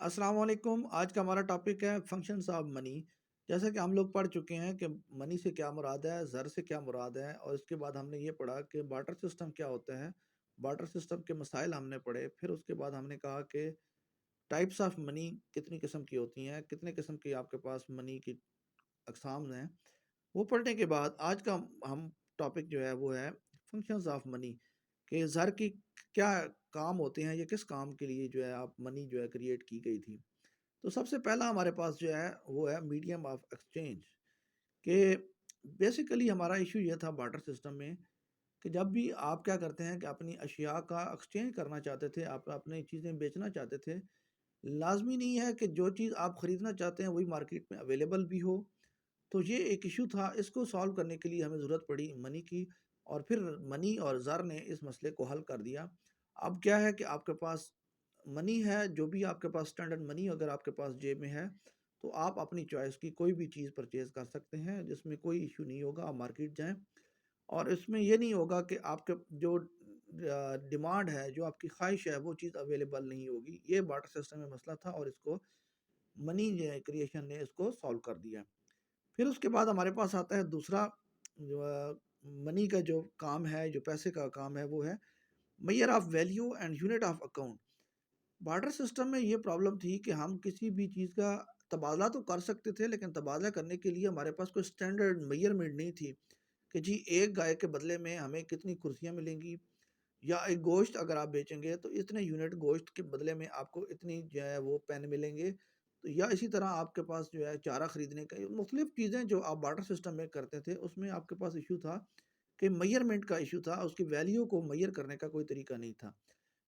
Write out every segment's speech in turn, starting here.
السلام علیکم۔ آج کا ہمارا ٹاپک ہے فنکشنز آف منی۔ جیسا کہ ہم لوگ پڑھ چکے ہیں کہ منی سے کیا مراد ہے، زر سے کیا مراد ہے، اور اس کے بعد ہم نے یہ پڑھا کہ بارٹر سسٹم کیا ہوتا ہے، بارٹر سسٹم کے مسائل ہم نے پڑھے۔ پھر اس کے بعد ہم نے کہا کہ ٹائپس آف منی کتنی قسم کی ہوتی ہیں، کتنے قسم کی آپ کے پاس منی کی اقسام ہیں۔ وہ پڑھنے کے بعد آج کا ہم ٹاپک جو ہے وہ ہے فنکشنز آف منی، کہ زر کی کیا کام ہوتے ہیں، یہ کس کام کے لیے جو ہے آپ منی جو ہے کریٹ کی گئی تھی۔ تو سب سے پہلا ہمارے پاس جو ہے وہ ہے میڈیم آف ایکسچینج، کہ بیسیکلی ہمارا ایشو یہ تھا بارٹر سسٹم میں کہ جب بھی آپ کیا کرتے ہیں کہ اپنی اشیاء کا ایکسچینج کرنا چاہتے تھے، آپ اپنی چیزیں بیچنا چاہتے تھے، لازمی نہیں ہے کہ جو چیز آپ خریدنا چاہتے ہیں وہی مارکیٹ میں اویلیبل بھی ہو۔ تو یہ ایک ایشو تھا، اس کو سالو کرنے کے لیے ہمیں ضرورت پڑی منی کی، اور پھر منی اور زر نے اس مسئلے کو حل کر دیا۔ اب کیا ہے کہ آپ کے پاس منی ہے، جو بھی آپ کے پاس اسٹینڈرڈ منی اگر آپ کے پاس جیب میں ہے تو آپ اپنی چوائس کی کوئی بھی چیز پرچیز کر سکتے ہیں، جس میں کوئی ایشو نہیں ہوگا۔ آپ مارکیٹ جائیں اور اس میں یہ نہیں ہوگا کہ آپ کے جو ڈیمانڈ ہے، جو آپ کی خواہش ہے، وہ چیز اویلیبل نہیں ہوگی۔ یہ بارٹر سسٹم میں مسئلہ تھا اور اس کو منی کریشن نے اس کو سالو کر دیا۔ پھر اس کے بعد ہمارے پاس آتا ہے دوسرا جو منی کا جو کام ہے، جو پیسے کا کام ہے، وہ ہے measure of value and unit of account. Barter system میں یہ پرابلم تھی کہ ہم کسی بھی چیز کا تبادلہ تو کر سکتے تھے، لیکن تبادلہ کرنے کے لیے ہمارے پاس کوئی اسٹینڈرڈ میئرمنٹ نہیں تھی کہ جی ایک گائے کے بدلے میں ہمیں کتنی کرسیاں ملیں گی، یا ایک گوشت اگر آپ بیچیں گے تو اتنے یونٹ گوشت کے بدلے میں آپ کو اتنی جو ہے وہ پین ملیں گے۔ تو یا اسی طرح آپ کے پاس جو ہے چارہ خریدنے کا مختلف چیزیں جو آپ بارٹر سسٹم میں کرتے تھے، اس میں آپ کے پاس ایشو تھا کہ میئرمنٹ کا ایشو تھا، اس کی ویلیو کو میئر کرنے کا کوئی طریقہ نہیں تھا۔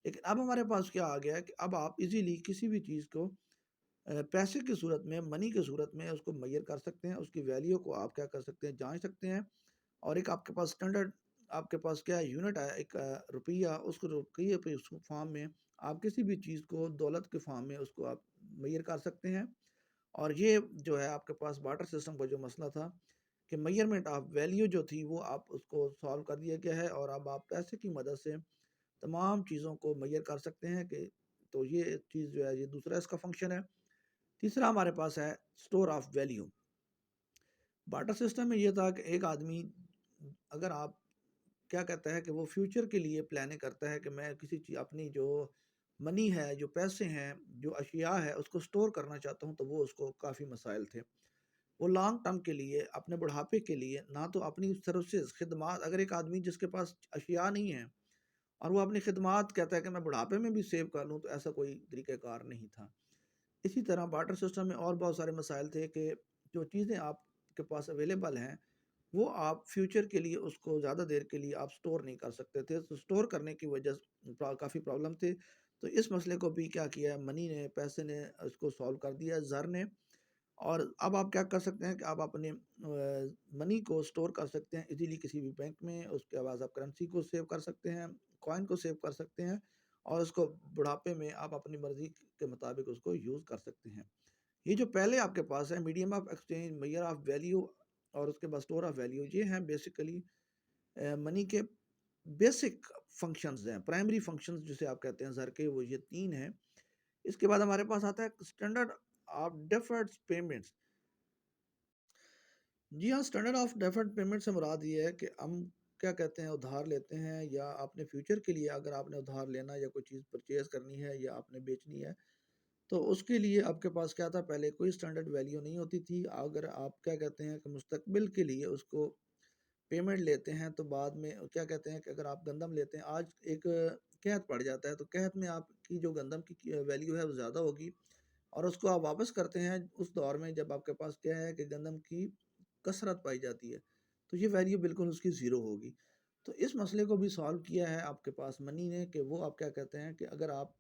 لیکن اب ہمارے پاس کیا آ گیا ہے کہ اب آپ ایزیلی کسی بھی چیز کو پیسے کی صورت میں، منی کی صورت میں اس کو میئر کر سکتے ہیں، اس کی ویلیو کو آپ کیا کر سکتے ہیں، جانچ سکتے ہیں۔ اور ایک آپ کے پاس اسٹینڈرڈ آپ کے پاس کیا ہے، یونٹ ہے، ایک روپیہ، اس کو روپیے پہ اس فارم میں آپ کسی بھی چیز کو دولت کے فارم میں اس کو آپ میئر کر سکتے ہیں۔ اور یہ جو ہے آپ کے پاس بارٹر سسٹم کا جو مسئلہ تھا کہ میئرمنٹ آف ویلیو جو تھی وہ آپ اس کو سالو کر دیا گیا ہے، اور اب آپ پیسے کی مدد سے تمام چیزوں کو میئر کر سکتے ہیں۔ کہ تو یہ چیز جو ہے یہ دوسرا اس کا فنکشن ہے۔ تیسرا ہمارے پاس ہے store of value. Barter system میں یہ تھا کہ ایک آدمی اگر آپ کیا کہتا ہے کہ وہ فیوچر کے لیے پلاننگ کرتا ہے کہ میں کسی چیز اپنی جو منی ہے، جو پیسے ہیں، جو اشیاء ہے، اس کو سٹور کرنا چاہتا ہوں، تو وہ اس کو کافی مسائل تھے۔ وہ لانگ ٹرم کے لیے، اپنے بڑھاپے کے لیے، نہ تو اپنی سروسز خدمات، اگر ایک آدمی جس کے پاس اشیاء نہیں ہیں اور وہ اپنی خدمات کہتا ہے کہ میں بڑھاپے میں بھی سیو کر لوں، تو ایسا کوئی طریقہ کار نہیں تھا۔ اسی طرح بارٹر سسٹم میں اور بہت سارے مسائل تھے کہ جو چیزیں آپ کے پاس اویلیبل ہیں وہ آپ فیوچر کے لیے اس کو زیادہ دیر کے لیے آپ سٹور نہیں کر سکتے تھے، تو سٹور کرنے کی وجہ سے کافی پرابلم تھی۔ تو اس مسئلے کو بھی کیا کیا ہے، منی نے، پیسے نے اس کو سالو کر دیا، زر نے۔ اور اب آپ کیا کر سکتے ہیں کہ آپ اپنے منی کو سٹور کر سکتے ہیں ایزیلی کسی بھی بینک میں، اس کے بعد آپ کرنسی کو سیو کر سکتے ہیں، کوائن کو سیو کر سکتے ہیں، اور اس کو بڑھاپے میں آپ اپنی مرضی کے مطابق اس کو یوز کر سکتے ہیں۔ یہ جو پہلے آپ کے پاس ہے medium of exchange, measure of value, اور اس کے بعد اسٹور آف ویلیو، یہ ہیں بیسیکلی منی کے بیسک فنکشنز ہیں، پرائمری فنکشنز جسے آپ کہتے ہیں زر کے، وہ یہ تین ہیں۔ اس کے بعد ہمارے پاس آتا ہے اسٹینڈرڈ آف ڈیفرڈ پیمنٹس۔ جی ہاں، اسٹینڈرڈ آف ڈیفرڈ پیمنٹ سے مراد یہ ہے کہ ہم کیا کہتے ہیں، ادھار لیتے ہیں، یا آپ نے فیوچر کے لیے اگر آپ نے ادھار لینا یا کوئی چیز پرچیز کرنی ہے یا آپ نے بیچنی ہے، تو اس کے لیے آپ کے پاس کیا تھا، پہلے کوئی اسٹینڈرڈ ویلیو نہیں ہوتی تھی۔ اگر آپ کیا کہتے ہیں کہ مستقبل کے لیے اس کو پیمنٹ لیتے ہیں، تو بعد میں کیا کہتے ہیں کہ اگر آپ گندم لیتے ہیں، آج ایک قحط پڑ جاتا ہے، تو قحط میں آپ کی جو گندم کی ویلیو ہے وہ زیادہ ہوگی، اور اس کو آپ واپس کرتے ہیں اس دور میں جب آپ کے پاس کیا ہے کہ گندم کی کثرت پائی جاتی ہے، تو یہ ویلیو بالکل اس کی زیرو ہوگی۔ تو اس مسئلے کو بھی سالو کیا ہے آپ کے پاس منی نے، کہ وہ آپ کیا کہتے ہیں کہ اگر آپ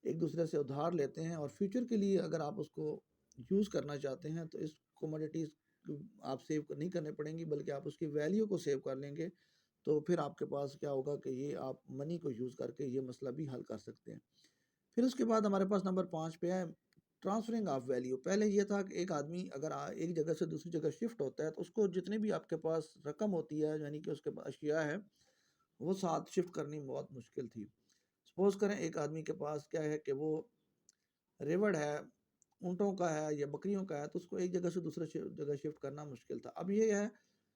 ایک دوسرے سے ادھار لیتے ہیں اور فیوچر کے لیے اگر آپ اس کو یوز کرنا چاہتے ہیں، تو اس کوموڈیٹیز آپ سیو نہیں کرنے پڑیں گی، بلکہ آپ اس کی ویلیو کو سیو کر لیں گے۔ تو پھر آپ کے پاس کیا ہوگا کہ یہ آپ منی کو یوز کر کے یہ مسئلہ بھی حل کر سکتے ہیں۔ پھر اس کے بعد ہمارے پاس نمبر 5 پہ ہے ٹرانسفرنگ آف ویلیو۔ پہلے یہ تھا کہ ایک آدمی اگر ایک جگہ سے دوسری جگہ شفٹ ہوتا ہے، تو اس کو جتنے بھی آپ کے پاس رقم ہوتی ہے، یعنی کہ اس کے پاس اشیاء ہے، وہ ساتھ شفٹ کرنی بہت مشکل تھی۔ سپوز کریں ایک آدمی کے پاس کیا ہے کہ وہ ریوڑ ہے، اونٹوں کا ہے یا بکریوں کا ہے، تو اس کو ایک جگہ سے دوسرے جگہ شفٹ کرنا مشکل تھا۔ اب یہ ہے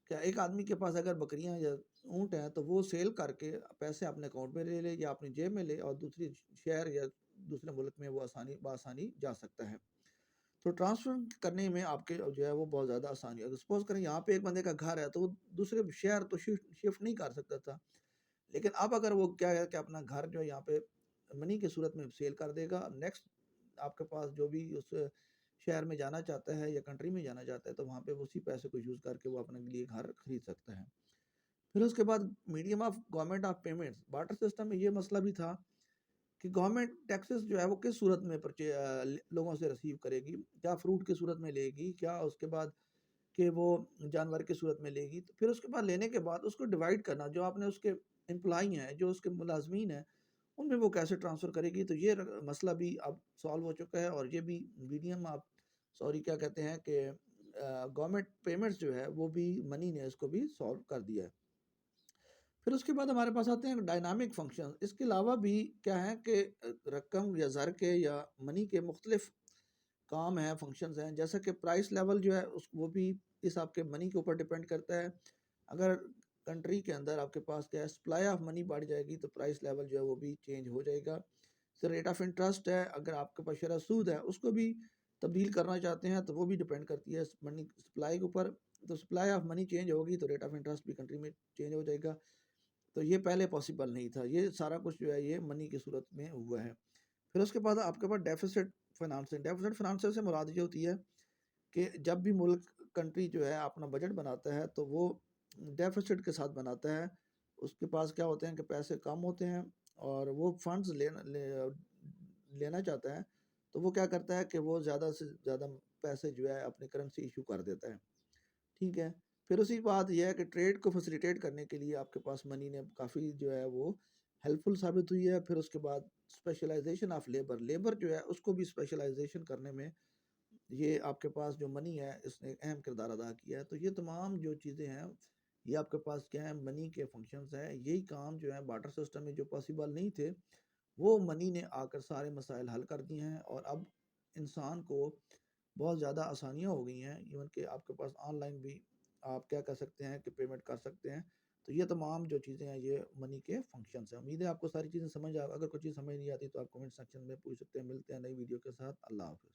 کہ ایک آدمی کے پاس اگر بکریاں یا اونٹ ہیں تو وہ سیل کر کے پیسے اپنے اکاؤنٹ میں لے لے یا اپنی جیب میں لے اور دوسری شہر یا دوسرے ملک میں وہ بآسانی جا سکتا ہے۔ تو ٹرانسفر کرنے میں آپ کے جو ہے وہ بہت زیادہ آسانی ہے۔ اگر سپوز کریں یہاں پہ ایک بندے کا گھر ہے تو وہ دوسرے شہر تو شفٹ نہیں کر سکتا تھا، لیکن اب اگر وہ کیا ہے کہ اپنا گھر جو ہے یہاں پہ منی کی صورت میں سیل کر دے گا، نیکسٹ آپ کے پاس جو بھی اس شہر میں جانا چاہتا ہے یا کنٹری میں جانا چاہتا ہے تو وہاں پہ اسی پیسے کو یوز کر کے وہ اپنے لیے گھر خرید سکتا ہے۔ پھر اس کے بعد medium of government of payments, barter system میں یہ مسئلہ بھی تھا کہ گورنمنٹ ٹیکسز جو ہے وہ کس صورت میں لوگوں سے ریسیو کرے گی، کیا فروٹ کی صورت میں لے گی، کیا اس کے بعد کہ وہ جانور کی صورت میں لے گی۔ تو پھر اس کے بعد لینے کے بعد اس کو ڈیوائڈ کرنا، جو آپ نے اس کے امپلائی ہیں، جو اس کے ملازمین ہیں، ان میں وہ کیسے ٹرانسفر کرے گی۔ تو یہ مسئلہ بھی اب سالو ہو چکا ہے، اور یہ بھی میڈیم آپ کیا کہتے ہیں کہ گورنمنٹ پیمنٹس جو ہے وہ بھی منی نے اس کو بھی سالو کر دیا ہے۔ پھر اس کے بعد ہمارے پاس آتے ہیں ڈائنامک فنکشن۔ اس کے علاوہ بھی کیا ہے کہ رقم یا زر کے یا منی کے مختلف کام ہیں، فنکشنز ہیں، جیسا کہ پرائس لیول جو ہے وہ بھی اس آپ کے منی کے اوپر ڈیپینڈ کرتا ہے۔ اگر کنٹری کے اندر آپ کے پاس کیا ہے سپلائی آف منی بڑھ جائے گی تو پرائس لیول جو ہے وہ بھی چینج ہو جائے گا۔ پھر ریٹ آف انٹرسٹ ہے، اگر آپ کے پاس شرح سود ہے اس کو بھی تبدیل کرنا چاہتے ہیں تو وہ بھی ڈیپینڈ کرتی ہے منی سپلائی کے اوپر۔ تو سپلائی آف منی چینج ہوگی تو ریٹ آف انٹرسٹ بھی کنٹری میں چینج ہو جائے گا۔ تو یہ پہلے پاسبل نہیں تھا، یہ سارا کچھ جو ہے یہ منی کی صورت میں ہوا ہے۔ پھر اس کے بعد آپ کے پاس ڈیفیسٹ فائنانسنگ۔ ڈیفیسٹ فائنانسنگ سے مراد یہ ہوتی ہے کہ جب بھی ملک کنٹری جو ہے اپنا بجٹ بناتا ہے تو وہ ڈیفیسٹ کے ساتھ بناتا ہے۔ اس کے پاس کیا ہوتے ہیں کہ پیسے کم ہوتے ہیں اور وہ فنڈز لینا چاہتا ہے تو وہ کیا کرتا ہے کہ وہ زیادہ سے زیادہ پیسے جو ہے اپنی کرنسی ایشو کر دیتا ہے، ٹھیک ہے۔ پھر اسی بات یہ ہے کہ ٹریڈ کو فیسیلیٹیٹ کرنے کے لیے آپ کے پاس منی نے کافی جو ہے وہ ہیلپ فل ثابت ہوئی ہے۔ پھر اس کے بعد اسپیشلائزیشن آف لیبر، لیبر جو ہے اس کو بھی اسپیشلائزیشن کرنے میں یہ آپ کے پاس جو منی ہے اس نے اہم کردار ادا کیا ہے۔ تو یہ تمام جو چیزیں ہیں یہ آپ کے پاس کیا ہیں منی کے فنکشنز ہیں۔ یہی کام جو ہے بارٹر سسٹم میں جو پاسبل نہیں تھے وہ منی نے آ کر سارے مسائل حل کر دیے ہیں، اور اب انسان کو بہت زیادہ آسانیاں ہو گئی ہیں، ایون کہ آپ کے پاس آن لائن بھی آپ کیا کر سکتے ہیں کہ پیمنٹ کر سکتے ہیں۔ تو یہ تمام جو چیزیں ہیں یہ منی کے فنکشنز ہیں۔ امید ہے آپ کو ساری چیزیں سمجھ اگر کوئی چیز سمجھ نہیں آتی تو آپ کمنٹ سیکشن میں پوچھ سکتے ہیں۔ ملتے ہیں نئی ویڈیو کے ساتھ، اللہ حافظ۔